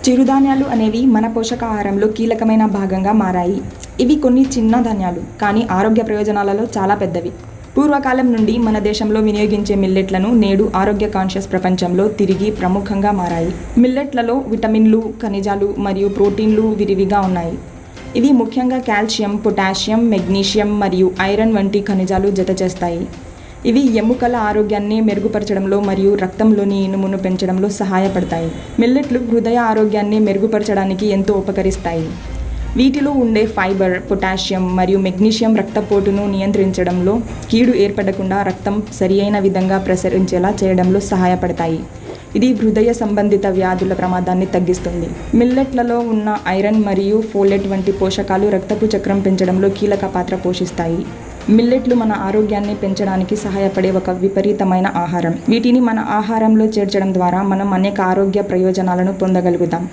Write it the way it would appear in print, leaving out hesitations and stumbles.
చిరుధాన్యాలు అనేవి మన పోషకాహారంలో కీలకమైన భాగంగా మారాయి. ఇవి కొన్ని చిన్న ధాన్యాలు, కానీ ఆరోగ్య ప్రయోజనాలలో చాలా పెద్దవి. పూర్వకాలం నుండి మన దేశంలో వినియోగించే మిల్లెట్లను నేడు ఆరోగ్య కాన్షియస్ ప్రపంచంలో తిరిగి ప్రముఖంగా మారాయి. మిల్లెట్లలో విటమిన్లు, ఖనిజాలు మరియు ప్రోటీన్లు విరివిగా ఉన్నాయి. ఇవి ముఖ్యంగా కాల్షియం, పొటాషియం, మెగ్నీషియం మరియు ఐరన్ వంటి ఖనిజాలు జతచేస్తాయి. ఇవి ఎముకల ఆరోగ్యాన్ని మెరుగుపరచడంలో మరియు రక్తంలోని ఇనుమును పెంచడంలో సహాయపడతాయి. మిల్లెట్లు హృదయ ఆరోగ్యాన్ని మెరుగుపరచడానికి ఎంతో ఉపకరిస్తాయి. వీటిలో ఉండే ఫైబర్, పొటాషియం మరియు మెగ్నీషియం రక్తపోటును నియంత్రించడంలో, కీడు ఏర్పడకుండా రక్తం సరియైన విధంగా ప్రసరించేలా చేయడంలో సహాయపడతాయి. ఇది హృదయ సంబంధిత వ్యాధుల ప్రమాదాన్ని తగ్గిస్తుంది. మిల్లెట్లలో ఉన్న ఐరన్ మరియు ఫోలేట్ వంటి పోషకాలు రక్తపు చక్రం పెంచడంలో కీలక పాత్ర పోషిస్తాయి. మిల్లెట్లు మన ఆరోగ్యాన్ని పెంచడానికి సహాయపడే ఒక విపరీతమైన ఆహారం. వీటిని మన ఆహారంలో చేర్చడం ద్వారా మనం అనేక ఆరోగ్య ప్రయోజనాలను పొందగలుగుతాం.